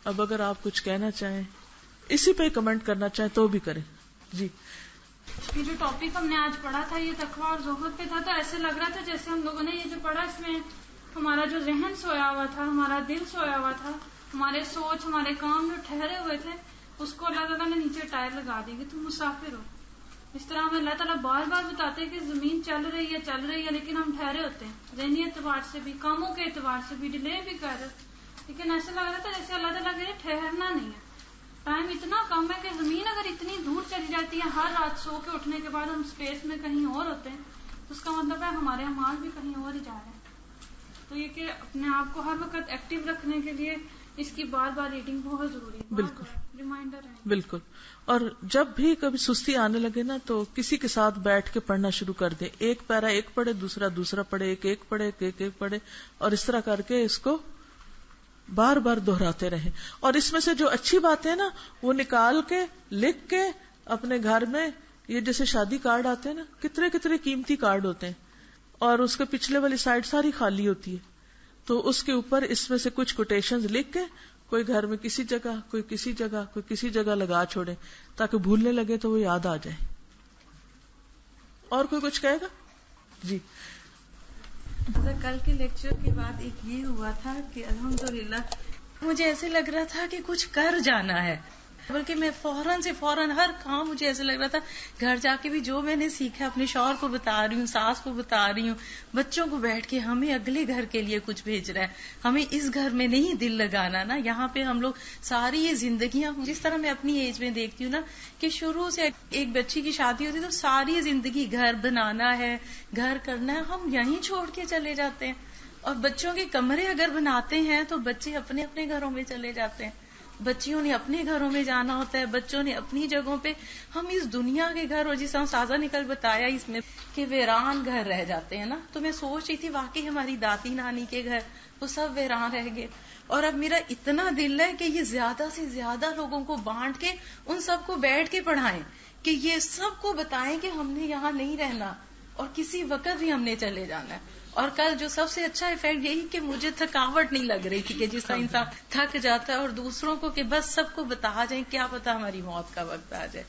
اب اگر آپ کچھ کہنا چاہیں، اسی پہ کمنٹ کرنا چاہیں تو بھی کریں. جی یہ جو ٹاپک ہم نے آج پڑھا تھا یہ تقویٰ اور زہد پہ تھا، تو ایسے لگ رہا تھا جیسے ہم لوگوں نے یہ جو پڑھا اس میں ہمارا جو ذہن سویا ہوا تھا، ہمارا دل سویا ہوا تھا، ہمارے سوچ، ہمارے کام جو ٹھہرے ہوئے تھے اس کو اللہ تعالیٰ نے نیچے ٹائر لگا دی کہ تم مسافر ہو. اس طرح ہمیں اللہ تعالیٰ بار بار بتاتے ہیں کہ زمین چل رہی ہے لیکن ہم ٹھہرے ہوتے ہیں، ذہنی اعتبار سے بھی، کاموں کے اعتبار سے بھی ڈیلے بھی کر رہے، لیکن ایسا لگ رہا تھا جیسے اللہ تعالیٰ کے لیے ٹھہرنا نہیں ہے. ٹائم اتنا کم ہے کہ زمین اگر اتنی دور چلی جاتی ہے، ہر رات سو کے اٹھنے کے بعد ہم اسپیس میں کہیں اور ہوتے ہیں، تو اس کا مطلب ہے ہمارے اعمال بھی کہیں اور ہی جا رہے ہیں. تو یہ کہ اپنے آپ کو ہر وقت ایکٹیو رکھنے کے لیے اس کی بار بار ریڈنگ بہت ضروری ہے. بالکل ریمائنڈر ہے. بالکل. اور جب بھی کبھی سستی آنے لگے نا تو کسی کے ساتھ بیٹھ کے پڑھنا شروع کر دیں. ایک پیرا ایک پڑھے، دوسرا پڑھے، ایک پڑھے، ایک پڑھے، اور اس طرح کر کے اس کو بار بار دہراتے رہیں. اور اس میں سے جو اچھی باتیں ہیں نا وہ نکال کے لکھ کے اپنے گھر میں، یہ جیسے شادی کارڈ آتے ہیں نا، کتنے کتنے قیمتی کارڈ ہوتے ہیں، اور اس کے پچھلے والی سائڈ ساری خالی ہوتی ہے، تو اس کے اوپر اس میں سے کچھ کوٹیشنز لکھ کے کوئی گھر میں کسی جگہ، کوئی کسی جگہ، کوئی کسی جگہ لگا چھوڑے تاکہ بھولنے لگے تو وہ یاد آ جائے. اور کوئی کچھ کہے گا؟ جی. کل کے لیکچر کے بعد ایک یہ ہوا تھا کہ الحمدللہ مجھے ایسے لگ رہا تھا کہ کچھ کر جانا ہے، بلکہ میں فوراً ہر کام، مجھے ایسے لگ رہا تھا گھر جا کے بھی جو میں نے سیکھا اپنے شوہر کو بتا رہی ہوں، ساس کو بتا رہی ہوں، بچوں کو بیٹھ کے ہمیں اگلے گھر کے لیے کچھ بھیج رہا ہے، ہمیں اس گھر میں نہیں دل لگانا نا. یہاں پہ ہم لوگ ساری یہ زندگیاں، جس طرح میں اپنی ایج میں دیکھتی ہوں نا کہ شروع سے ایک بچی کی شادی ہوتی ہے تو ساری زندگی گھر بنانا ہے، گھر کرنا ہے، ہم یہیں چھوڑ کے چلے جاتے ہیں. اور بچوں کے کمرے اگر بناتے ہیں تو بچے اپنے اپنے گھروں میں چلے جاتے ہیں، بچیوں نے اپنے گھروں میں جانا ہوتا ہے، بچوں نے اپنی جگہوں پہ. ہم اس دنیا کے گھر، اور جس ہم سازا نے کل بتایا اس میں کہ ویران گھر رہ جاتے ہیں نا، تو میں سوچ رہی تھی واقعی ہماری دادی نانی کے گھر وہ سب ویران رہ گئے. اور اب میرا اتنا دل ہے کہ یہ زیادہ سے زیادہ لوگوں کو بانٹ کے ان سب کو بیٹھ کے پڑھائیں، کہ یہ سب کو بتائیں کہ ہم نے یہاں نہیں رہنا اور کسی وقت بھی ہم نے چلے جانا ہے. اور کل جو سب سے اچھا ایفیکٹ یہی کہ مجھے تھکاوٹ نہیں لگ رہی تھی، کہ جس طرح انسان تھک جاتا ہے، اور دوسروں کو کہ بس سب کو بتا جائیں، کیا پتا ہماری موت کا وقت آ جائے.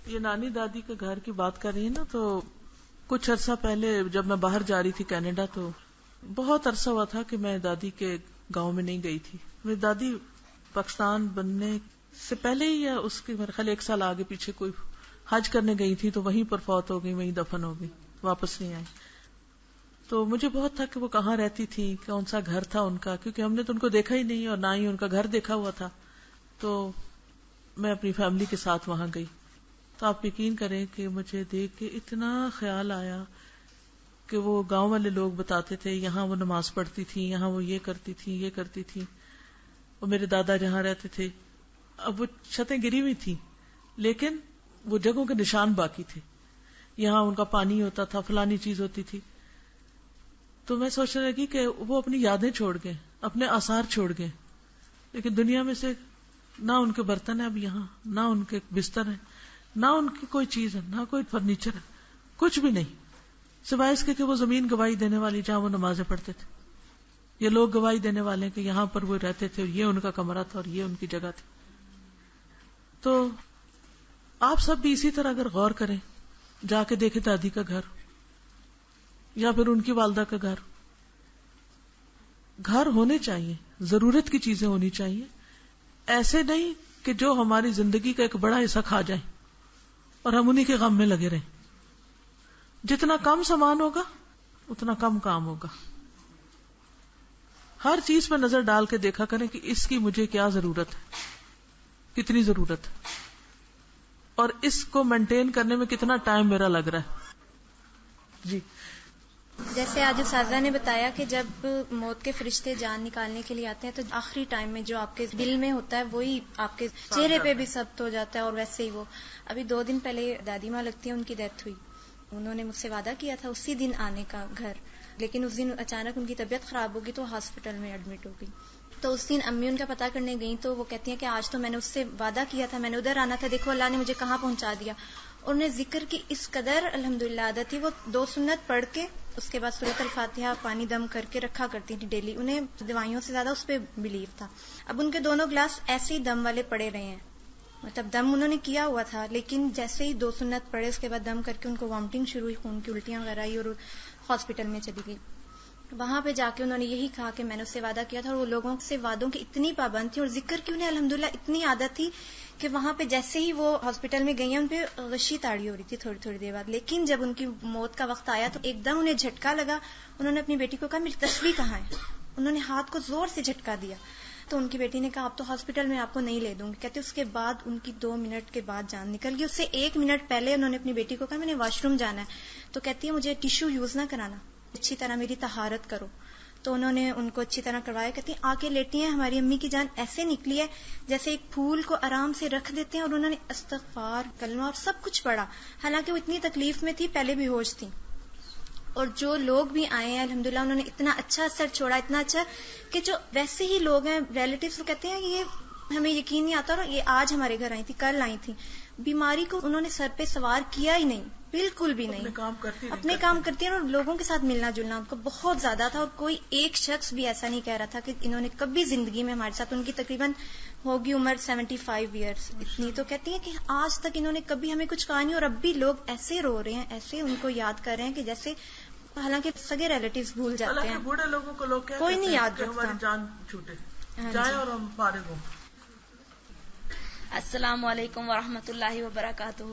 یہ نانی دادی کے گھر کی بات کر رہی ہے نا، تو کچھ عرصہ پہلے جب میں باہر جا رہی تھی کینیڈا، تو بہت عرصہ ہوا تھا کہ میں دادی کے گاؤں میں نہیں گئی تھی. میری دادی پاکستان بننے سے پہلے ہی یا اس کے میرے خیال 1 سال آگے پیچھے کوئی حج کرنے گئی تھی، تو وہیں پر فوت ہو گئی، وہیں دفن ہو گئی، واپس نہیں آئی. تو مجھے بہت تھا کہ وہ کہاں رہتی تھی، کون سا گھر تھا ان کا، کیونکہ ہم نے تو ان کو دیکھا ہی نہیں اور نہ ہی ان کا گھر دیکھا ہوا تھا. تو میں اپنی فیملی کے ساتھ وہاں گئی. تو آپ یقین کریں کہ مجھے دیکھ کے اتنا خیال آیا کہ وہ گاؤں والے لوگ بتاتے تھے یہاں وہ نماز پڑھتی تھی، یہاں وہ یہ کرتی تھی، یہ کرتی تھی. وہ میرے دادا جہاں رہتے تھے، اب وہ چھتیں گری ہوئی تھی لیکن وہ جگہوں کے نشان باقی تھے، یہاں ان کا پانی ہوتا تھا، فلانی چیز ہوتی تھی. تو میں سوچنے لگی کہ وہ اپنی یادیں چھوڑ گئے، اپنے آثار چھوڑ گئے، لیکن دنیا میں سے نہ ان کے برتن ہیں اب یہاں، نہ ان کے بستر ہیں، نہ ان کی کوئی چیز ہے، نہ کوئی فرنیچر ہے، کچھ بھی نہیں، سوائے اس کے کہ وہ زمین گواہی دینے والی جہاں وہ نمازیں پڑھتے تھے. یہ لوگ گواہی دینے والے ہیں کہ یہاں پر وہ رہتے تھے، یہ ان کا کمرہ تھا اور یہ ان کی جگہ تھی. تو آپ سب بھی اسی طرح اگر غور کریں، جا کے دیکھیں دادی کا گھر یا پھر ان کی والدہ کا گھر. گھر ہونے چاہیے، ضرورت کی چیزیں ہونی چاہیے، ایسے نہیں کہ جو ہماری زندگی کا ایک بڑا حصہ کھا جائیں اور ہم انہی کے غم میں لگے رہیں. جتنا کم سامان ہوگا اتنا کم کام ہوگا. ہر چیز پہ نظر ڈال کے دیکھا کریں کہ اس کی مجھے کیا ضرورت ہے، کتنی ضرورت ہے، اور اس کو مینٹین کرنے میں کتنا ٹائم میرا لگ رہا ہے. جی. جیسے آج اساتذہ نے بتایا کہ جب موت کے فرشتے جان نکالنے کے لیے آتے ہیں تو آخری ٹائم میں جو آپ کے دل میں ہوتا ہے وہی آپ کے چہرے پہ بھی ثبت ہو جاتا ہے. اور ویسے ہی وہ ابھی 2 دن پہلے دادی ماں لگتی ہیں، ان کی ڈیتھ ہوئی. انہوں نے مجھ سے وعدہ کیا تھا اسی دن آنے کا گھر، لیکن اس دن اچانک ان کی طبیعت خراب ہوگی تو ہاسپٹل میں ایڈمٹ ہو گئی. تو اس دن امی ان کا پتہ کرنے گئی تو وہ کہتی ہیں کہ آج تو میں نے اس سے وعدہ کیا تھا، میں نے ادھر آنا تھا، دیکھو اللہ نے مجھے کہاں پہنچا دیا. اور انہیں ذکر کی اس قدر الحمدللہ عادت تھی، وہ 2 سنت پڑھ کے اس کے بعد سورۃ الفاتحہ پانی دم کر کے رکھا کرتی تھی ڈیلی. انہیں دوائیوں سے زیادہ اس پہ بلیو تھا. اب ان کے دونوں گلاس ایسے ہی دم والے پڑے رہے ہیں, مطلب دم انہوں نے کیا ہوا تھا, لیکن جیسے ہی 2 سنت پڑے اس کے بعد دم کر کے ان کو وامٹنگ شروع ہوئی, خون کی الٹیاں وغیرہ آئی اور ہاسپٹل میں چلی گئی. وہاں پہ جا کے انہوں نے یہی کہا کہ میں نے اس سے وعدہ کیا تھا, اور وہ لوگوں سے وعدوں کی اتنی پابند تھی اور ذکر کی انہیں الحمدللہ اتنی عادت تھی کہ وہاں پہ جیسے ہی وہ ہاسپٹل میں گئی ہیں ان پہ غشی تاڑی ہو رہی تھی تھوڑی تھوڑی دیر بعد. لیکن جب ان کی موت کا وقت آیا تو ایک دم انہیں جھٹکا لگا. انہوں نے اپنی بیٹی کو کہا میری تسبیح کہاں ہے, انہوں نے ہاتھ کو زور سے جھٹکا دیا. تو ان کی بیٹی نے کہا اب تو ہاسپٹل میں آپ کو نہیں لے دوں گی. کہتے اس کے بعد ان کی 2 منٹ کے بعد جان نکل گئی. اس سے 1 منٹ پہلے انہوں نے اپنی بیٹی کو کہا میں نے واش روم جانا ہے, تو کہتی ہے مجھے ٹیشو یوز نہ کرانا, اچھی طرح میری طہارت کرو. تو انہوں نے ان کو اچھی طرح کروایا. کہتی ہیں آ کے لیٹی ہیں, ہماری امی کی جان ایسے نکلی ہے جیسے ایک پھول کو آرام سے رکھ دیتے ہیں, اور انہوں نے استغفار کلمہ اور سب کچھ پڑھا, حالانکہ وہ اتنی تکلیف میں تھی, پہلے بھی ہوش تھی. اور جو لوگ بھی آئے ہیں الحمدللہ انہوں نے اتنا اچھا اثر چھوڑا, اتنا اچھا کہ جو ویسے ہی لوگ ہیں ریلیٹیوز, وہ کہتے ہیں کہ یہ ہمیں یقین نہیں آتا, اور یہ آج ہمارے گھر آئی تھی, کل آئی تھی. بیماری کو انہوں نے سر پہ سوار کیا ہی نہیں, بالکل بھی نہیں, اپنے کام کرتی ہیں. اور لوگوں کے ساتھ ملنا جلنا ان کو بہت زیادہ تھا, اور کوئی ایک شخص بھی ایسا نہیں کہہ رہا تھا کہ انہوں نے کبھی زندگی میں ہمارے ساتھ, ان کی تقریباً ہوگی عمر 75 ایئرس اتنی, تو کہتی ہیں کہ آج تک انہوں نے کبھی ہمیں کچھ کہا نہیں, اور اب بھی لوگ ایسے رو رہے ہیں, ایسے ان کو یاد کر رہے ہیں کہ جیسے حالانکہ سگے ریلیٹیوز بھول جاتے ہیں. بوڑھے لوگوں کو لوگ کوئی نہیں یاد رکھتا, ہماری جان چھوٹے جائے اور ہم فارغ ہوں. السلام علیکم ورحمۃ اللہ وبرکاتہ.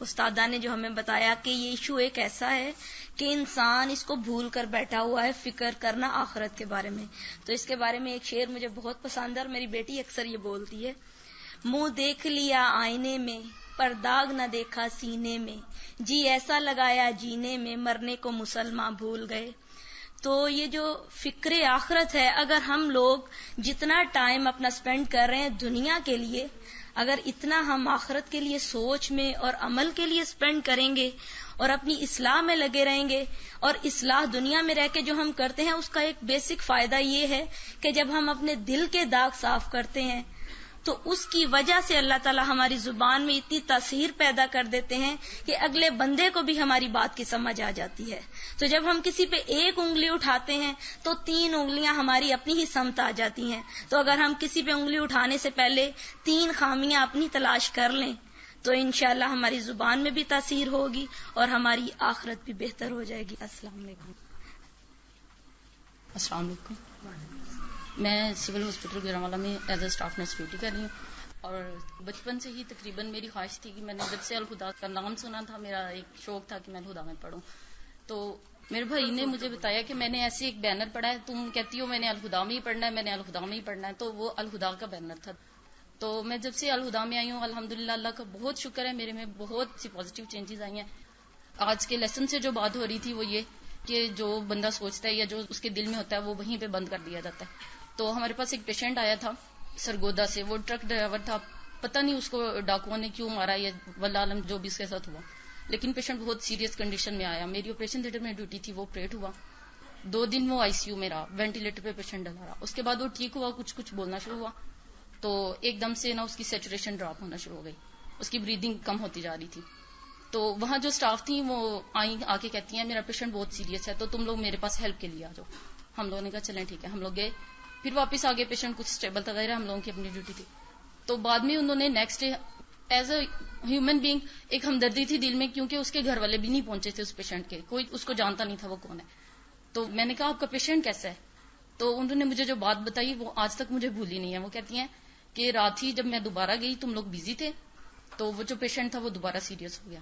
استادہ نے جو ہمیں بتایا کہ یہ ایشو ایک ایسا ہے کہ انسان اس کو بھول کر بیٹھا ہوا ہے, فکر کرنا آخرت کے بارے میں. تو اس کے بارے میں ایک شعر مجھے بہت پسند ہے, اور میری بیٹی اکثر یہ بولتی ہے, منہ دیکھ لیا آئینے میں پر داغ نہ دیکھا سینے میں, جی ایسا لگایا جینے میں مرنے کو مسلمان بھول گئے. تو یہ جو فکر آخرت ہے, اگر ہم لوگ جتنا ٹائم اپنا سپینڈ کر رہے ہیں دنیا کے لیے, اگر اتنا ہم آخرت کے لیے سوچ میں اور عمل کے لیے سپینڈ کریں گے اور اپنی اصلاح میں لگے رہیں گے, اور اصلاح دنیا میں رہ کے جو ہم کرتے ہیں اس کا ایک بیسک فائدہ یہ ہے کہ جب ہم اپنے دل کے داغ صاف کرتے ہیں تو اس کی وجہ سے اللہ تعالیٰ ہماری زبان میں اتنی تاثیر پیدا کر دیتے ہیں کہ اگلے بندے کو بھی ہماری بات کی سمجھ آ جاتی ہے. تو جب ہم کسی پہ 1 انگلی اٹھاتے ہیں تو 3 انگلیاں ہماری اپنی ہی سمت آ جاتی ہیں. تو اگر ہم کسی پہ انگلی اٹھانے سے پہلے 3 خامیاں اپنی تلاش کر لیں تو انشاءاللہ ہماری زبان میں بھی تاثیر ہوگی اور ہماری آخرت بھی بہتر ہو جائے گی. السلام علیکم. السلام علیکم. میں سول ہاسپٹل گجرانوالہ میں as a staff nurse duty کر رہی ہوں, اور بچپن سے ہی تقریباً میری خواہش تھی کہ میں نے جب سے الہدا کا نام سنا تھا, میرا ایک شوق تھا کہ میں الہدا میں پڑھوں. تو میرے بھائی نے مجھے بتایا کہ میں نے ایسے ایک بینر پڑھا ہے, تم کہتی ہو میں نے الہدا میں ہی پڑھنا ہے, میں نے الہدا میں ہی پڑھنا ہے. تو وہ الہدا کا بینر تھا. تو میں جب سے الہدا میں آئی ہوں الحمدللہ اللہ کا بہت شکر ہے, میرے میں بہت سی پازیٹیو چینجز آئی ہیں. آج کے لیسن سے جو بات ہو رہی تھی وہ یہ کہ جو بندہ سوچتا ہے یا جو اس کے دل میں ہوتا ہے وہ وہیں پہ بند کر دیا جاتا ہے. تو ہمارے پاس ایک پیشنٹ آیا تھا سرگودا سے, وہ ٹرک ڈرائیور تھا, پتہ نہیں اس کو ڈاکوؤں نے کیوں مارا یا واللہ عالم جو بھی اس کے ساتھ ہوا, لیکن پیشنٹ بہت سیریس کنڈیشن میں آیا. میری آپریشن تھیٹر میں ڈیوٹی تھی, وہ آپریٹ ہوا. 2 دن وہ ICU میں رہا, وینٹیلیٹر پہ پیشنٹ ڈلا رہا. اس کے بعد وہ ٹھیک ہوا, کچھ بولنا شروع ہوا, تو ایک دم سے نا اس کی سیچوریشن ڈراپ ہونا شروع ہو گئی, اس کی بریدنگ کم ہوتی جا رہی تھی. تو وہاں جو اسٹاف تھی وہ آئیں آ کے کہتی ہیں میرا پیشنٹ بہت سیریس ہے, تو تم لوگ میرے پاس ہیلپ کے لیے آ جاؤ. ہم لوگوں نے کہا چلیں ٹھیک ہے. ہم لوگ گئے, پھر واپس آگے پیشنٹ کچھ اسٹیبل تھا, غیر ہم لوگوں کی اپنی ڈیوٹی تھی. تو بعد میں انہوں نے next day as a human being ایک ہمدردی تھی دل میں, کیونکہ اس کے گھر والے بھی نہیں پہنچے تھے اس پیشنٹ کے, کوئی اس کو جانتا نہیں تھا وہ کون ہے. تو میں نے کہا آپ کا پیشنٹ کیسا ہے؟ تو انہوں نے مجھے جو بات بتائی وہ آج تک مجھے بھولی نہیں ہے. وہ کہتی ہیں کہ رات ہی جب میں دوبارہ گئی تم لوگ بزی تھے, تو وہ جو پیشنٹ تھا وہ دوبارہ سیریس ہو گیا.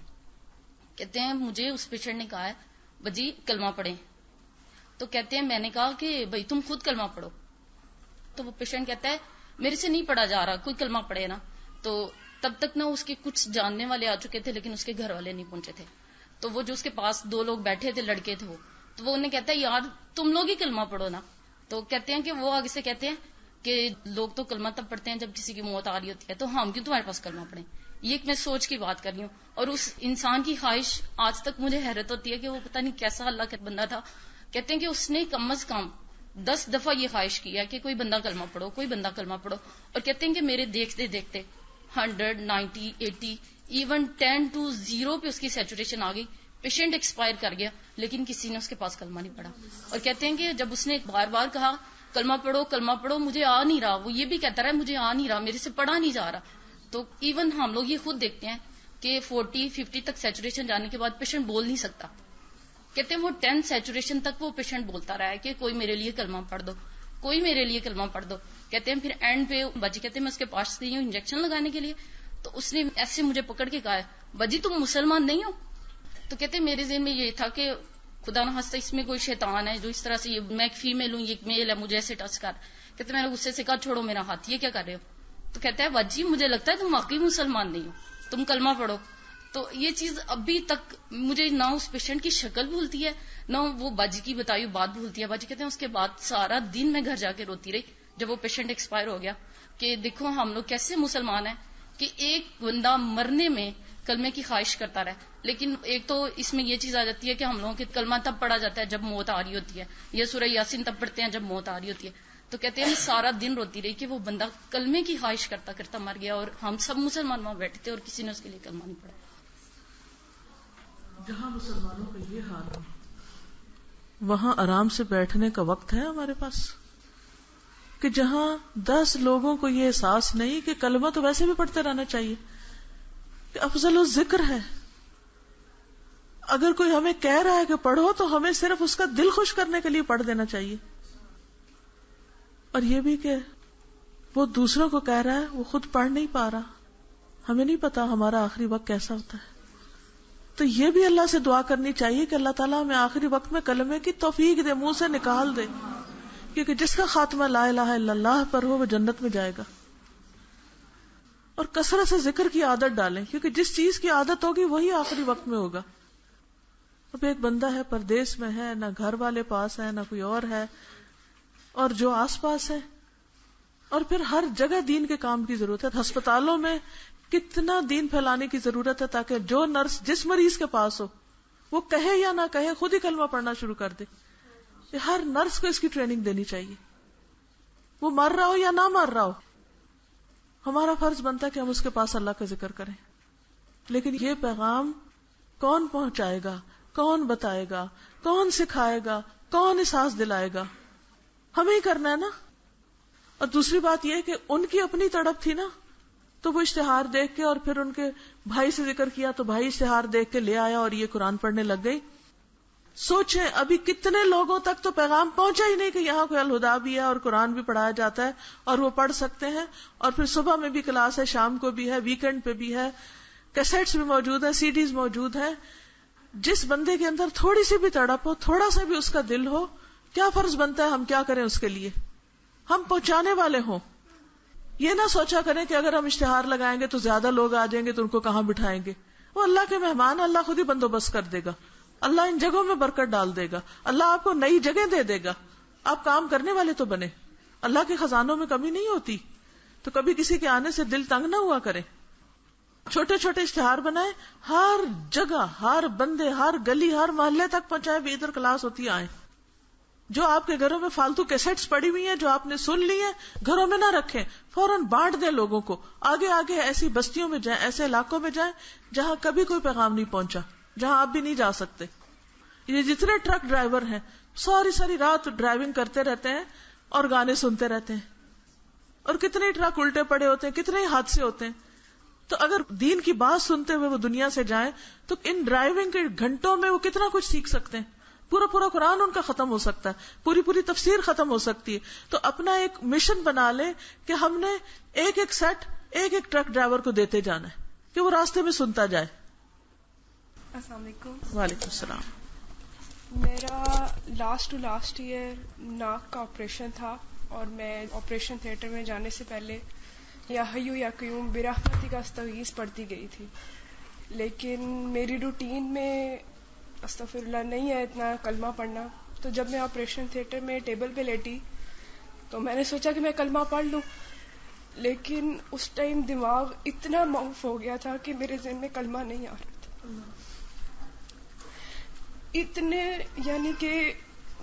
کہتے ہیں مجھے اس پیشنٹ نے کہا ہے بجی کلمہ پڑھیں. تو کہتے ہیں میں نے کہا کہ بھائی تم خود کلمہ پڑھو. تو وہ پیشنٹ کہتا ہے میرے سے نہیں پڑھا جا رہا, کوئی کلمہ پڑھے نا. تو تب تک نہ اس کے کچھ جاننے والے آ چکے تھے لیکن اس کے گھر والے نہیں پہنچے تھے. تو وہ جو اس کے پاس 2 لوگ بیٹھے تھے, لڑکے تھے وہ, تو وہ انہیں کہتا ہے یار تم لوگ ہی کلمہ پڑھو نا. تو کہتے ہیں کہ وہ آگے سے کہتے ہیں کہ لوگ تو کلمہ تب پڑھتے ہیں جب کسی کی موت آ رہی ہوتی ہے, تو ہم کیوں تمہارے پاس کلمہ پڑھیں. یہ ایک میں سوچ کی بات کر رہی ہوں, اور اس انسان کی خواہش آج تک مجھے حیرت ہوتی ہے کہ وہ پتہ نہیں کیسا اللہ کا بندہ تھا. کہتے ہیں کہ اس نے کم از کم 10 دفعہ یہ خواہش کیا کہ کوئی بندہ کلمہ پڑھو, کوئی بندہ کلمہ پڑھو. اور کہتے ہیں کہ میرے دیکھتے دیکھتے 100, 90, 80 ایون 10 to 0 پہ اس کی سیچوریشن آ گئی, پیشنٹ ایکسپائر کر گیا, لیکن کسی نے اس کے پاس کلمہ نہیں پڑھا. اور کہتے ہیں کہ جب اس نے بار بار کہا کلمہ پڑھو, مجھے آ نہیں رہا, وہ یہ بھی کہتا رہا مجھے آ نہیں رہا, میرے سے پڑھا نہیں جا رہا. تو ایون ہم لوگ یہ خود دیکھتے ہیں کہ 40-50 تک سیچوریشن جانے کے بعد پیشنٹ بول نہیں سکتا. کہتے ہیں وہ 10 سیچوریشن تک وہ پیشنٹ بولتا رہا ہے کہ کوئی میرے لیے کلمہ پڑھ دو, کوئی میرے لیے کلمہ پڑھ دو. کہتے ہیں پھر اینڈ پہ باجی کہتے ہیں میں اس کے پاس گئی ہوں انجیکشن لگانے کے لیے, تو اس نے ایسے مجھے پکڑ کے کہا باجی تم مسلمان نہیں ہو. تو کہتے ہیں میرے ذہن میں یہ تھا کہ خدا نہ خواستہ اس میں کوئی شیطان ہے جو اس طرح سے, میں ایک فیمیل ہوں یہ ایک میل ہے, مجھے ایسے ٹچ کر. کہتے میں نے غصے سے کہا چھوڑو میرا ہاتھ, یہ کیا کر رہے ہو. تو کہتا ہے باجی مجھے لگتا ہے تم واقعی مسلمان نہیں ہو, تم کلمہ پڑھو. تو یہ چیز ابھی تک مجھے نہ اس پیشنٹ کی شکل بھولتی ہے نہ وہ باجی کی بتائی بات بھولتی ہے. باجی کہتے ہیں اس کے بعد سارا دن میں گھر جا کے روتی رہی جب وہ پیشنٹ ایکسپائر ہو گیا کہ دیکھو ہم لوگ کیسے مسلمان ہیں کہ ایک بندہ مرنے میں کلمے کی خواہش کرتا رہے. لیکن ایک تو اس میں یہ چیز آ جاتی ہے کہ ہم لوگوں کے کلمہ تب پڑھا جاتا ہے جب موت آ رہی ہوتی ہے, یہ سورہ یاسین تب پڑھتے ہیں جب موت آ رہی ہوتی ہے. تو کہتے ہیں سارا دن روتی رہی کہ وہ بندہ کلمے کی خواہش کرتا کرتا مر گیا, اور ہم سب مسلمان وہاں بیٹھے تھے اور کسی نے اس کے لیے کلمہ نہیں پڑھا. جہاں مسلمانوں کا یہ حال ہو وہاں آرام سے بیٹھنے کا وقت ہے ہمارے پاس, کہ جہاں 10 لوگوں کو یہ احساس نہیں کہ کلمہ تو ویسے بھی پڑھتے رہنا چاہیے, کہ افضل الذکر ہے. اگر کوئی ہمیں کہہ رہا ہے کہ پڑھو تو ہمیں صرف اس کا دل خوش کرنے کے لیے پڑھ دینا چاہیے. اور یہ بھی کہ وہ دوسروں کو کہہ رہا ہے, وہ خود پڑھ نہیں پا رہا, ہمیں نہیں پتا ہمارا آخری وقت کیسا ہوتا ہے. تو یہ بھی اللہ سے دعا کرنی چاہیے کہ اللہ تعالیٰ ہمیں آخری وقت میں کلمے کی توفیق دے, منہ سے نکال دے, کیونکہ جس کا خاتمہ لا الہ الا اللہ پر ہو وہ جنت میں جائے گا. اور کثرت سے ذکر کی عادت ڈالیں, کیونکہ جس چیز کی عادت ہوگی وہی آخری وقت میں ہوگا. اب ایک بندہ ہے پردیس میں ہے, نہ گھر والے پاس ہے نہ کوئی اور ہے, اور جو آس پاس ہے, اور پھر ہر جگہ دین کے کام کی ضرورت ہے. ہسپتالوں میں کتنا دین پھیلانے کی ضرورت ہے تاکہ جو نرس جس مریض کے پاس ہو وہ کہے یا نہ کہے خود ہی کلمہ پڑھنا شروع کر دے. ہر نرس کو اس کی ٹریننگ دینی چاہیے, وہ مر رہا ہو یا نہ مر رہا ہو. ہمارا فرض بنتا ہے کہ ہم اس کے پاس اللہ کا ذکر کریں. لیکن یہ پیغام کون پہنچائے گا, کون بتائے گا, کون سکھائے گا, کون احساس دلائے گا؟ ہمیں ہی کرنا ہے نا. اور دوسری بات یہ کہ ان کی اپنی تڑپ تھی نا, تو وہ اشتہار دیکھ کے, اور پھر ان کے بھائی سے ذکر کیا تو بھائی اشتہار دیکھ کے لے آیا اور یہ قرآن پڑھنے لگ گئی. سوچیں ابھی کتنے لوگوں تک تو پیغام پہنچا ہی نہیں کہ یہاں کوئی الہدا بھی ہے اور قرآن بھی پڑھایا جاتا ہے اور وہ پڑھ سکتے ہیں, اور پھر صبح میں بھی کلاس ہے, شام کو بھی ہے, ویکینڈ پہ بھی ہے, کیسٹس بھی موجود ہیں, سی ڈیز موجود ہیں. جس بندے کے اندر تھوڑی سی بھی تڑپ ہو, تھوڑا سا بھی اس کا دل ہو, کیا فرض بنتا ہے ہم کیا کریں اس کے لیے, ہم پہنچانے والے ہوں. یہ نہ سوچا کریں کہ اگر ہم اشتہار لگائیں گے تو زیادہ لوگ آ جائیں گے تو ان کو کہاں بٹھائیں گے. وہ اللہ کے مہمان, اللہ خود ہی بندوبست کر دے گا, اللہ ان جگہوں میں برکت ڈال دے گا, اللہ آپ کو نئی جگہ دے دے گا. آپ کام کرنے والے تو بنے, اللہ کے خزانوں میں کمی نہیں ہوتی. تو کبھی کسی کے آنے سے دل تنگ نہ ہوا کرے. چھوٹے چھوٹے اشتہار بنائیں, ہر جگہ, ہر بندے, ہر گلی, ہر محلے تک پہنچائے بھی ادھر کلاس ہوتی آئیں. جو آپ کے گھروں میں فالتو کیسٹس پڑی ہوئی ہیں جو آپ نے سن لی ہیں, گھروں میں نہ رکھیں, فوراً بانٹ دیں لوگوں کو. آگے آگے ایسی بستیوں میں جائیں, ایسے علاقوں میں جائیں جہاں کبھی کوئی پیغام نہیں پہنچا, جہاں آپ بھی نہیں جا سکتے. یہ جتنے ٹرک ڈرائیور ہیں ساری رات ڈرائیونگ کرتے رہتے ہیں اور گانے سنتے رہتے ہیں, اور کتنے ٹرک الٹے پڑے ہوتے ہیں, کتنے حادثے ہوتے ہیں. تو اگر دین کی بات سنتے ہوئے وہ دنیا سے جائیں تو ان ڈرائیونگ کے گھنٹوں میں وہ کتنا کچھ سیکھ سکتے ہیں. پورا قرآن ان کا ختم ہو سکتا ہے, پوری تفسیر ختم ہو سکتی ہے. تو اپنا ایک مشن بنا لیں کہ ہم نے ایک سیٹ ایک ٹرک ڈرائیور کو دیتے جانا ہے کہ وہ راستے میں سنتا جائے. السلام علیکم. وعلیکم السلام. میرا لاسٹ ایئر ناک کا آپریشن تھا, اور میں آپریشن تھیٹر میں جانے سے پہلے یا حیو یا قیوم برحمتی کا استغیث پڑھتی گئی تھی. لیکن میری روٹین میں استغفر اللہ نہیں ہے اتنا کلمہ پڑھنا. تو جب میں آپریشن تھیٹر میں ٹیبل پہ لیٹی تو میں نے سوچا کہ میں کلمہ پڑھ لوں, لیکن اس ٹائم دماغ اتنا معاف ہو گیا تھا کہ میرے ذہن میں کلمہ نہیں آ رہا تھا. اتنے یعنی کہ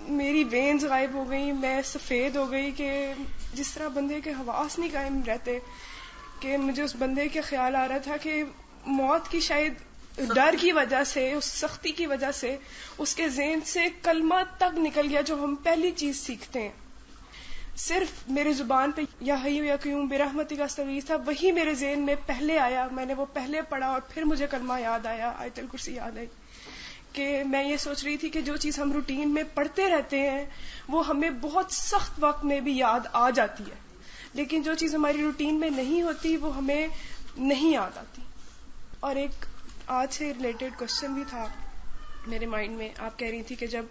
میری وینز غائب ہو گئی, میں سفید ہو گئی, کہ جس طرح بندے کے حواس نہیں قائم رہتے, کہ مجھے اس بندے کے خیال آ رہا تھا کہ موت کی شاید ڈر کی وجہ سے، اس سختی کی وجہ سے اس کے ذہن سے کلمہ تک نکل گیا جو ہم پہلی چیز سیکھتے ہیں. صرف میری زبان پہ یا حی یا قیوم برحمتک استغیث تھا، وہی میرے ذہن میں پہلے آیا. میں نے وہ پہلے پڑھا اور پھر مجھے کلمہ یاد آیا، آیت الکرسی یاد آئی. کہ میں یہ سوچ رہی تھی کہ جو چیز ہم روٹین میں پڑھتے رہتے ہیں وہ ہمیں بہت سخت وقت میں بھی یاد آ جاتی ہے، لیکن جو چیز ہماری روٹین میں نہیں ہوتی وہ ہمیں نہیں یاد آتی. اور ایک آج سے ریلیٹڈ کوشچن بھی تھا میرے مائنڈ میں. آپ کہہ رہی تھی کہ جب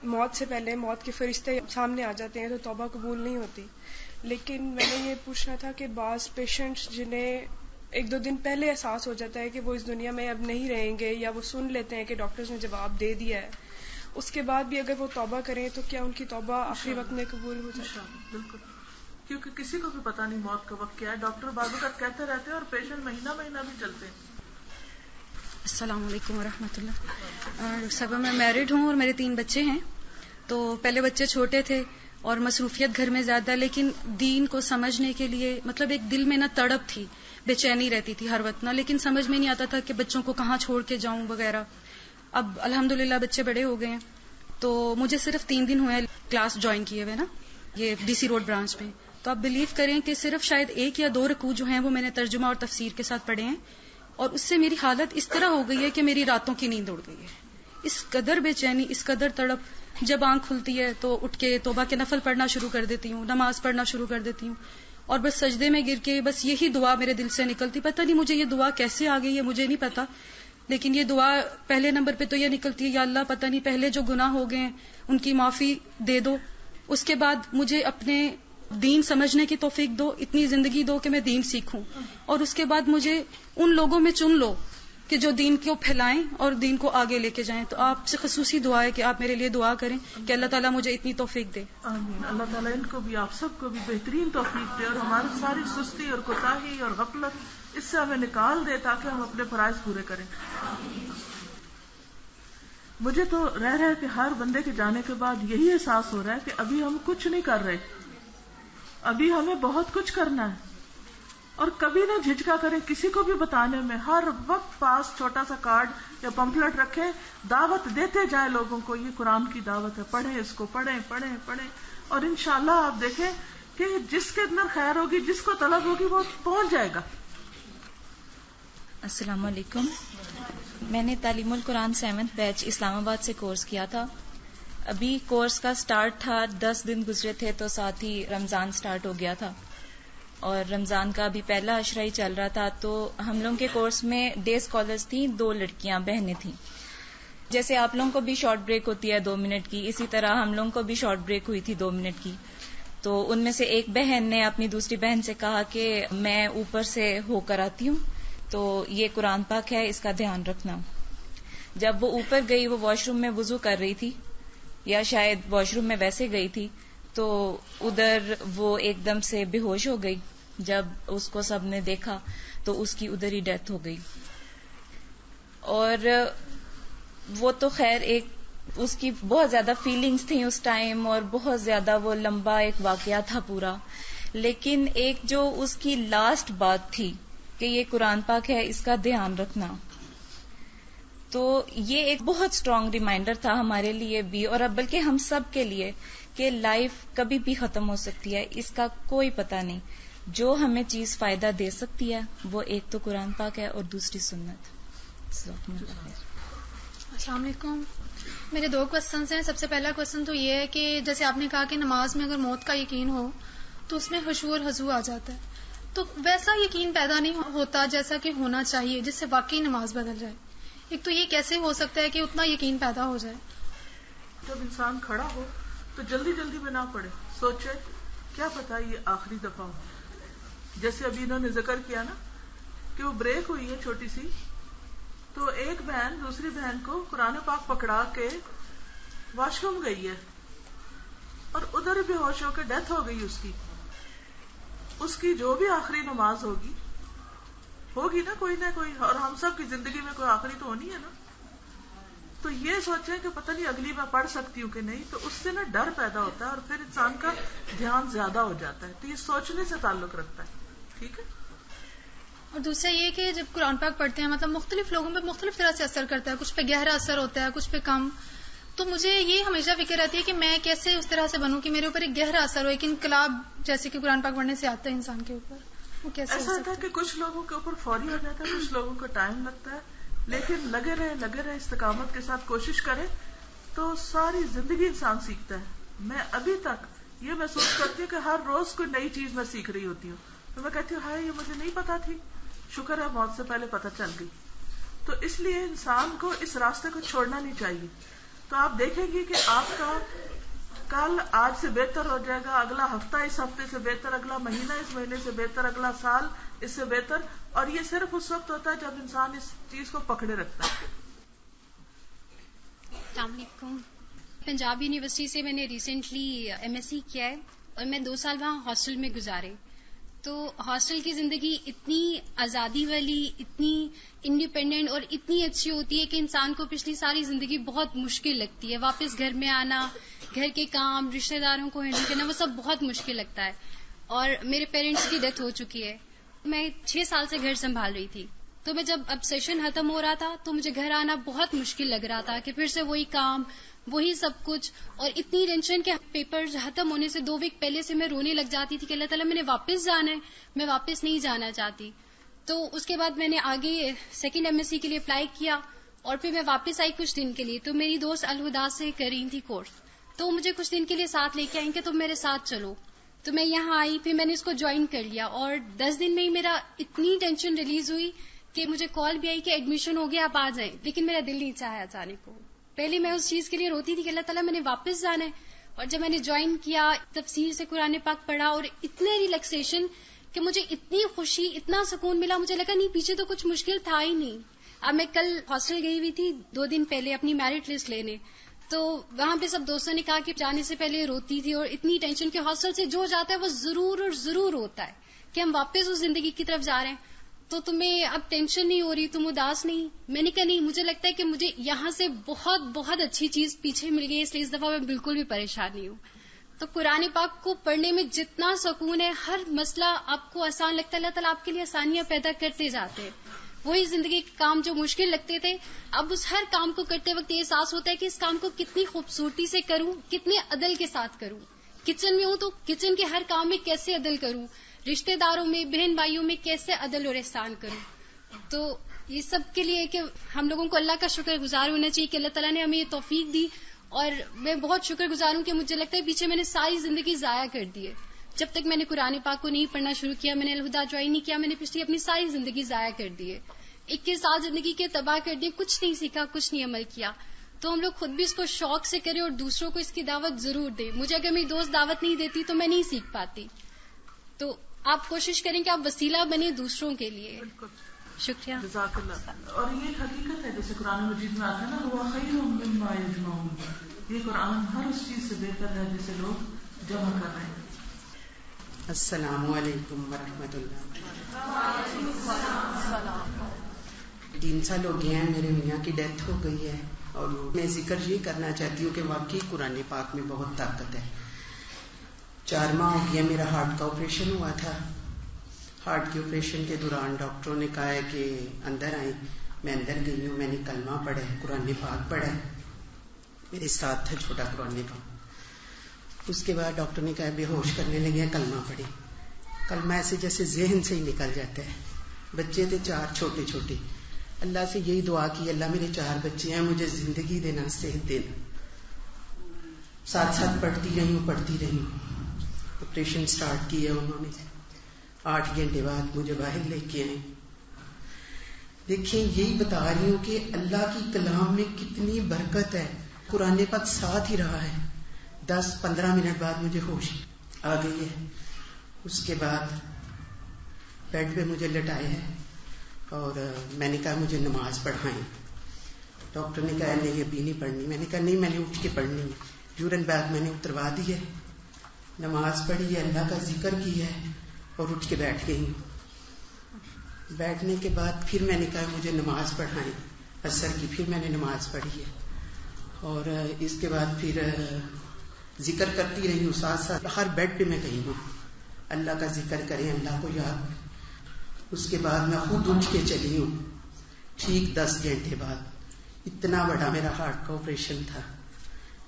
موت سے پہلے موت کے فرشتے سامنے آ جاتے ہیں تو توبہ قبول نہیں ہوتی، لیکن میں نے یہ پوچھنا تھا کہ بعض پیشنٹس جنہیں 1-2 دن پہلے احساس ہو جاتا ہے کہ وہ اس دنیا میں اب نہیں رہیں گے، یا وہ سن لیتے ہیں کہ ڈاکٹرز نے جواب دے دیا ہے، اس کے بعد بھی اگر وہ توبہ کریں تو کیا ان کی توبہ آخری وقت میں قبول ہو جائے؟ بالکل، کیونکہ کسی کو بھی پتہ نہیں موت کا وقت کیا ہے. ڈاکٹر بعض اوقات کہتے رہتے ہیں اور پیشنٹ مہینہ بھی چلتے ہیں. السلام علیکم ورحمۃ اللہ. صبح میں میرڈ ہوں اور میرے 3 بچے ہیں. تو پہلے بچے چھوٹے تھے اور مصروفیت گھر میں زیادہ، لیکن دین کو سمجھنے کے لیے مطلب ایک دل میں نہ تڑپ تھی، بے چینی رہتی تھی ہر وقت نہ، لیکن سمجھ میں نہیں آتا تھا کہ بچوں کو کہاں چھوڑ کے جاؤں وغیرہ. اب الحمدللہ بچے بڑے ہو گئے ہیں، تو مجھے صرف 3 دن ہوئے کلاس جوائن کیے ہوئے نا، یہ ڈی سی روڈ برانچ میں. تو آپ بلیو کریں کہ صرف شاید 1 یا 2 رکوع جو ہیں وہ میں نے ترجمہ اور تفسیر کے ساتھ پڑھے ہیں، اور اس سے میری حالت اس طرح ہو گئی ہے کہ میری راتوں کی نیند اڑ گئی ہے. اس قدر بے چینی، اس قدر تڑپ. جب آنکھ کھلتی ہے تو اٹھ کے توبہ کے نفل پڑھنا شروع کر دیتی ہوں، نماز پڑھنا شروع کر دیتی ہوں، اور بس سجدے میں گر کے بس یہی دعا میرے دل سے نکلتی. پتہ نہیں مجھے یہ دعا کیسے آ گئی ہے، مجھے نہیں پتا، لیکن یہ دعا پہلے نمبر پہ تو یہ نکلتی ہے، یا اللہ پتہ نہیں پہلے جو گناہ ہو گئے ہیں ان کی معافی دے دو. اس کے بعد مجھے اپنے دین سمجھنے کی توفیق دو، اتنی زندگی دو کہ میں دین سیکھوں، اور اس کے بعد مجھے ان لوگوں میں چن لو کہ جو دین کو پھیلائیں اور دین کو آگے لے کے جائیں. تو آپ سے خصوصی دعا ہے کہ آپ میرے لیے دعا کریں کہ اللہ تعالیٰ مجھے اتنی توفیق دے. آمین. اللہ تعالیٰ ان کو بھی، آپ سب کو بھی بہترین توفیق دے، اور ہماری ساری سستی اور کوتاہی اور غفلت اس سے ہمیں نکال دے تاکہ ہم اپنے فرائض پورے کریں. مجھے تو رہ کے ہر بندے کے جانے کے بعد یہی احساس ہو رہا ہے کہ ابھی ہم کچھ نہیں کر رہے، ابھی ہمیں بہت کچھ کرنا ہے. اور کبھی نہ جھجکا کریں کسی کو بھی بتانے میں، ہر وقت پاس چھوٹا سا کارڈ یا پمفلٹ رکھیں، دعوت دیتے جائیں لوگوں کو. یہ قرآن کی دعوت ہے، پڑھیں اس کو، پڑھیں، اور انشاءاللہ آپ دیکھیں کہ جس کے اندر خیر ہوگی، جس کو طلب ہوگی، وہ پہنچ جائے گا. السلام علیکم. میں نے تعلیم القرآن 7th بیچ اسلام آباد سے کورس کیا تھا. ابھی کورس کا سٹارٹ تھا، 10 دن گزرے تھے تو ساتھ ہی رمضان سٹارٹ ہو گیا تھا، اور رمضان کا ابھی پہلا عشرہ ہی چل رہا تھا. تو ہم لوگوں کے کورس میں ڈے اسکالرز تھیں، 2 لڑکیاں بہنیں تھیں. جیسے آپ لوگوں کو بھی شارٹ بریک ہوتی ہے 2 منٹ کی، اسی طرح ہم لوگوں کو بھی شارٹ بریک ہوئی تھی 2 منٹ کی. تو ان میں سے ایک بہن نے اپنی دوسری بہن سے کہا کہ میں اوپر سے ہو کر آتی ہوں، تو یہ قرآن پاک ہے، اس کا دھیان رکھنا. جب وہ اوپر گئی، وہ واش روم میں وضو کر رہی تھی، یا شاید واش روم میں ویسے گئی تھی، تو ادھر وہ ایک دم سے بے ہوش ہو گئی. جب اس کو سب نے دیکھا تو اس کی ادھر ہی ڈیتھ ہو گئی. اور وہ تو خیر ایک اس کی بہت زیادہ فیلنگز تھیں اس ٹائم، اور بہت زیادہ وہ لمبا ایک واقعہ تھا پورا. لیکن ایک جو اس کی لاسٹ بات تھی کہ یہ قرآن پاک ہے، اس کا دھیان رکھنا، تو یہ ایک بہت اسٹرانگ ریمائنڈر تھا ہمارے لیے بھی، اور اب بلکہ ہم سب کے لیے، کہ لائف کبھی بھی ختم ہو سکتی ہے، اس کا کوئی پتہ نہیں. جو ہمیں چیز فائدہ دے سکتی ہے وہ ایک تو قرآن پاک ہے اور دوسری سنت. السلام علیکم. میرے 2 کوسچنز ہیں. سب سے پہلا کوسچن تو یہ ہے کہ جیسے آپ نے کہا کہ نماز میں اگر موت کا یقین ہو تو اس میں خشوع اور خضوع آ جاتا ہے، تو ویسا یقین پیدا نہیں ہوتا جیسا کہ ہونا چاہیے جس سے واقعی نماز بدل جائے. ایک تو یہ کیسے ہو سکتا ہے کہ اتنا یقین پیدا ہو جائے؟ جب انسان کھڑا ہو تو جلدی میں نہ پڑے، سوچے کیا پتا یہ آخری دفعہ ہو. جیسے ابھی انہوں نے ذکر کیا نا کہ وہ بریک ہوئی ہے چھوٹی سی، تو ایک بہن دوسری بہن کو قرآن پاک پکڑا کے واش روم گئی ہے، اور ادھر بے ہوش ہو کے ڈیتھ ہو گئی اس کی. اس کی جو بھی آخری نماز ہوگی نا کوئی نہ کوئی، اور ہم سب کی زندگی میں کوئی آخری تو ہونی ہے نا. تو یہ سوچیں کہ پتہ نہیں اگلی میں پڑھ سکتی ہوں کہ نہیں، تو اس سے نا ڈر پیدا ہوتا ہے، اور پھر انسان کا دھیان زیادہ ہو جاتا ہے. تو یہ سوچنے سے تعلق رکھتا ہے. ٹھیک ہے. اور دوسرا یہ کہ جب قرآن پاک پڑھتے ہیں مطلب مختلف لوگوں پہ مختلف طرح سے اثر کرتا ہے، کچھ پہ گہرا اثر ہوتا ہے، کچھ پہ کم. تو مجھے یہ ہمیشہ فکر رہتی ہے کہ میں کیسے اس طرح سے بنوں کہ میرے اوپر ایک گہرا اثر ہو، ایک انقلاب جیسے کہ قرآن پاک پڑھنے سے آتا ہے انسان کے اوپر. وہ کیسے ایسا ہوتا ہے کہ کچھ لوگوں کے اوپر فوری ہو جاتا ہے، کچھ لوگوں کو ٹائم لگتا ہے، لیکن لگے رہے استقامت کے ساتھ کوشش کرے تو ساری زندگی انسان سیکھتا ہے. میں ابھی تک یہ محسوس کرتی ہوں کہ ہر روز کوئی نئی چیز میں سیکھ رہی ہوتی ہوں. تو میں کہتی ہوں ہائے یہ مجھے نہیں پتا تھی، شکر ہے موت سے پہلے پتہ چل گئی. تو اس لیے انسان کو اس راستے کو چھوڑنا نہیں چاہیے. تو آپ دیکھیں گے کہ آپ کا کل آج سے بہتر ہو جائے گا، اگلا ہفتہ اس ہفتے سے بہتر، اگلا مہینہ اس مہینے سے بہتر، اگلا سال اس سے بہتر. اور یہ صرف اس وقت ہوتا ہے جب انسان اس چیز کو پکڑے رکھتا ہے. السلام علیکم. پنجاب یونیورسٹی سے میں نے ریسنٹلی ایم ایس سی کیا ہے اور میں 2 سال وہاں ہاسٹل میں گزارے. تو ہاسٹل کی زندگی اتنی آزادی والی، اتنی انڈیپینڈنٹ اور اتنی اچھی ہوتی ہے کہ انسان کو پچھلی ساری زندگی بہت مشکل لگتی ہے. واپس گھر میں آنا، گھر کے کام، رشتہ داروں کو ہینڈل کرنا، وہ سب بہت مشکل لگتا ہے. اور میرے پیرنٹس کی ڈیتھ ہو چکی ہے. میں 6 سال سے گھر سنبھال رہی تھی. تو میں جب اب سیشن ختم ہو رہا تھا تو مجھے گھر آنا بہت مشکل لگ رہا تھا کہ پھر سے وہی کام، وہی سب کچھ، اور اتنی ٹینشن کہ پیپر ختم ہونے سے 2 ویک پہلے سے میں رونے لگ جاتی تھی کہ اللہ تعالیٰ میں نے واپس جانا ہے، میں واپس نہیں جانا چاہتی. تو اس کے بعد میں نے آگے سیکنڈ ایم ایس سی کے لیے اپلائی کیا اور پھر میں واپس آئی کچھ دن کے لیے. تو میری دوست الہدا سے کر رہی تھی کورس، تو مجھے کچھ دن کے لیے ساتھ لے کے آئیں کہ تم میرے ساتھ چلو. تو میں یہاں آئی، پھر میں نے اس کو جوائن کر لیا اور 10 دن میں ہی میرا اتنی ٹینشن ریلیز ہوئی کہ مجھے کال بھی آئی کہ ایڈمیشن ہو گیا، آپ آ جائیں. لیکن میرا دل نہیں چاہا جانے کو. پہلے میں اس چیز کے لیے روتی تھی کہ اللہ تعالیٰ میں نے واپس جانا ہے. اور جب میں نے جوائن کیا، تفسیر سے قرآن پاک پڑھا اور اتنے ریلیکسیشن کہ مجھے اتنی خوشی، اتنا سکون ملا، مجھے لگا نہیں پیچھے تو کچھ مشکل تھا ہی نہیں. اب میں کل ہاسٹل گئی ہوئی تھی 2 دن پہلے اپنی میرٹ لسٹ لینے، تو وہاں پہ سب دوستوں نے کہا کہ جانے سے پہلے روتی تھی اور اتنی ٹینشن کہ ہاسٹل سے جو جاتا ہے وہ ضرور اور ضرور ہوتا ہے کہ ہم واپس اس زندگی کی طرف جا رہے ہیں. تو تمہیں اب ٹینشن نہیں ہو رہی، تم اداس نہیں. میں نے کہا نہیں، مجھے لگتا ہے کہ مجھے یہاں سے بہت بہت اچھی چیز پیچھے مل گئی، اس لیے اس دفعہ میں بالکل بھی پریشان نہیں ہوں. تو قرآن پاک کو پڑھنے میں جتنا سکون ہے، ہر مسئلہ آپ کو آسان لگتا ہے. اللہ تعالیٰ آپ کے لیے آسانیاں پیدا کرتے جاتے ہیں. وہی زندگی کے کام جو مشکل لگتے تھے، اب اس ہر کام کو کرتے وقت یہ احساس ہوتا ہے کہ اس کام کو کتنی خوبصورتی سے کروں، کتنے عدل کے ساتھ کروں. کچن میں ہوں تو کچن کے ہر کام میں کیسے عدل کروں، رشتہ داروں میں، بہن بھائیوں میں کیسے عدل اور احسان کروں. تو یہ سب کے لیے کہ ہم لوگوں کو اللہ کا شکر گزار ہونا چاہیے کہ اللہ تعالیٰ نے ہمیں یہ توفیق دی. اور میں بہت شکر گزار ہوں کہ مجھے لگتا ہے پیچھے میں نے ساری زندگی ضائع کر دی ہے. جب تک میں نے قرآن پاک کو نہیں پڑھنا شروع کیا، میں نے الہدا جوائن نہیں کیا، میں نے پچھلی اپنی ساری زندگی ضائع کر دی ہے. 21 سال زندگی کے تباہ کر دیے، کچھ نہیں سیکھا، کچھ نہیں عمل کیا. تو ہم لوگ خود بھی اس کو شوق سے کریں اور دوسروں کو اس کی دعوت ضرور دیں. مجھے اگر میری دوست دعوت نہیں دیتی تو میں نہیں سیکھ پاتی. تو آپ کوشش کریں کہ آپ وسیلہ بنیں دوسروں کے لیے. شکریہ. جزاک اللہ. اور یہ حقیقت ہے جیسے قرآن مجید میں آتا ہے نا، وہ خیر مما یجمعون، یہ قرآن ہر اس چیز سے بہتر ہے جسے لوگ جمع کر رہے ہیں. السلام علیکم ورحمۃ اللہ. 3 سال ہو گئے ہیں میرے میاں کی ڈیتھ ہو گئی ہے، اور میں ذکر یہ کرنا چاہتی ہوں کہ واقعی قرآن پاک میں بہت طاقت ہے. 4 ماہ ہو گیا میرا ہارٹ کا آپریشن ہوا تھا. ہارٹ کے آپریشن کے دوران ڈاکٹروں نے کہا ہے کہ اندر آئیں. میں اندر گئی ہوں، میں نے کلمہ پڑھا ہے، قرآن پاک پڑھا ہے، میرے ساتھ تھا چھوٹا قرآن پاک. اس کے بعد ڈاکٹر نے کہا بے ہوش کرنے لگے، کلمہ پڑھی. کلمہ ایسے جیسے ذہن سے ہی نکل جاتا ہے. بچے تھے 4 چھوٹے چھوٹے. اللہ سے یہی دعا کی، اللہ میرے 4 بچے ہیں، مجھے زندگی دینا، صحت دینا. ساتھ ساتھ پڑھتی رہی ہوں. آپریشن سٹارٹ کیا انہوں نے، 8 گھنٹے بعد مجھے باہر لے کے آئے. دیکھیں یہی بتا رہی ہوں کہ اللہ کی کلام میں کتنی برکت ہے. قرآن پاک ساتھ ہی رہا ہے. 10-15 منٹ بعد مجھے ہوش آ گئی ہے. اس کے بعد بیڈ پہ مجھے لٹایا ہے اور میں نے کہا مجھے نماز پڑھائیں. ڈاکٹر نے کہا نہیں ابھی نہیں پڑھنی. میں نے کہا نہیں، میں نے اٹھ کے پڑھنی ہے. یورین بیگ میں نے اتروا دی ہے، نماز پڑھی ہے، اللہ کا ذکر کیا ہے اور اٹھ کے بیٹھ گئی ہوں. بیٹھنے کے بعد پھر میں نے کہا مجھے نماز پڑھائیں عصر کی. پھر میں نے نماز پڑھی ہے اور اس کے بعد پھر ذکر کرتی رہی ہوں. ساتھ ساتھ ہر بیڈ پہ میں گئی ہوں اللہ کا ذکر کریں، اللہ کو یاد. اس کے بعد میں خود اٹھ کے چلی ہوں ٹھیک 10 گھنٹے بعد. اتنا بڑا میرا ہارٹ کا آپریشن تھا,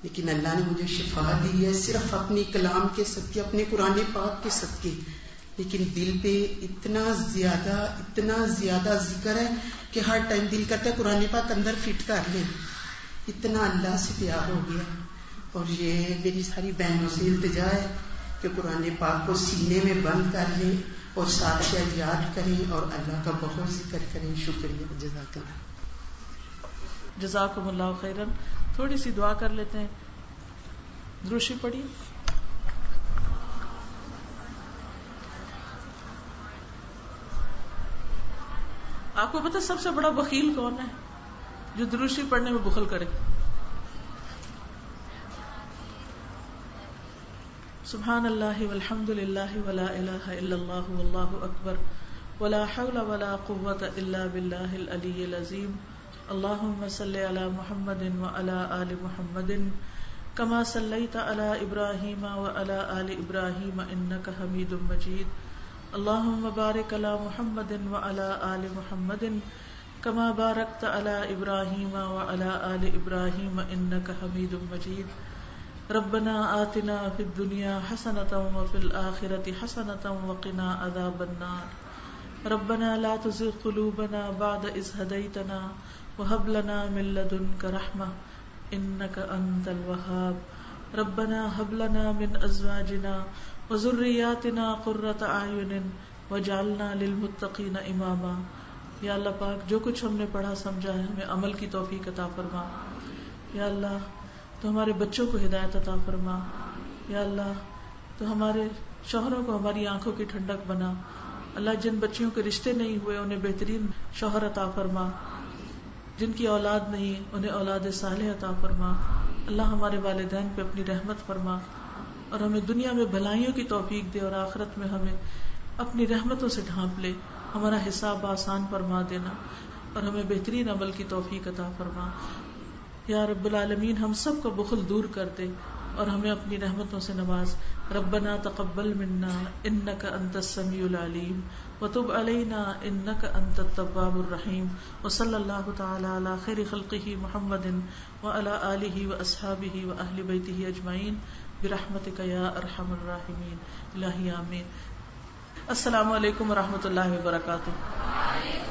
لیکن اللہ نے مجھے شفا دی ہے صرف اپنی کلام کے صدقے, اپنے قرآن پاک کے صدقے. لیکن دل پہ اتنا زیادہ ذکر ہے کہ ہر ٹائم دل کرتا ہے قرآن پاک اندر فٹ کر لیں. اتنا اللہ سے پیار ہو گیا. اور یہ میری ساری بہنوں سے التجا ہے کہ قرآن پاک کو سینے میں بند کر لیں اور ساتھ شاید یاد کریں اور اللہ کا بہت ذکر کریں. شکریہ, جزاک اللہ. جزاکم اللہ خیرن. تھوڑی سی دعا کر لیتے ہیں. دروشی پڑھی. آپ کو پتا سب سے بڑا بخیل کون ہے؟ جو دروشی پڑھنے میں بخل کرے. سبحان اللہ والحمد للہ ولا الہ الا اللہ واللہ اکبر ولا حول ولا قوة الا باللہ العلی العظیم. اللہم صلی علی محمد وعلی آل محمد کما صلیت علی ابراہیم وعلی آل ابراہیم انک حمید مجید. اللہم بارک علی محمد وعلی آل محمد کما بارکت علی ابراہیم وعلی آل ابراہیم انک حمید مجید. ربنا آتنا فی الدنیا حسنۃ وفی الآخرۃ حسنۃ وقنا عذاب النار. ربنا لا تزغ قلوبنا بعد اذ ہدیتنا وهب لنا من لدنك رحمة انك انت الوهاب. ربنا هب لنا من ازواجنا وذرياتنا قرة اعین واجعلنا للمتقین اماما. یا اللہ پاک جو کچھ ہم نے پڑھا سمجھا ہے ہمیں عمل کی توفیق عطا فرما. یا اللہ تو ہمارے بچوں کو ہدایت عطا فرما. یا اللہ تو ہمارے شوہروں کو ہماری آنکھوں کی ٹھنڈک بنا. اللہ جن بچیوں کے رشتے نہیں ہوئے انہیں بہترین شوہر عطا فرما. جن کی اولاد نہیں انہیں اولاد صالح عطا فرما. اللہ ہمارے والدین پہ اپنی رحمت فرما اور ہمیں دنیا میں بھلائیوں کی توفیق دے اور آخرت میں ہمیں اپنی رحمتوں سے ڈھانپ لے. ہمارا حساب آسان فرما دینا اور ہمیں بہترین عمل کی توفیق عطا فرما. یا رب العالمین ہم سب کو بخل دور کر دے اور ہمیں اپنی رحمتوں سے نواز. ربنا تقبل منا انک انت السمیع العلیم وتب علینا انک انت التواب الرحیم. وصلی اللہ تعالی علی خیر خلقہ محمد وعلی آلہ واصحابہ واہل بیتہ اجمعین برحمتک یا ارحم الراحمین. الہی آمین. السلام علیکم ورحمۃ اللہ وبرکاتہ.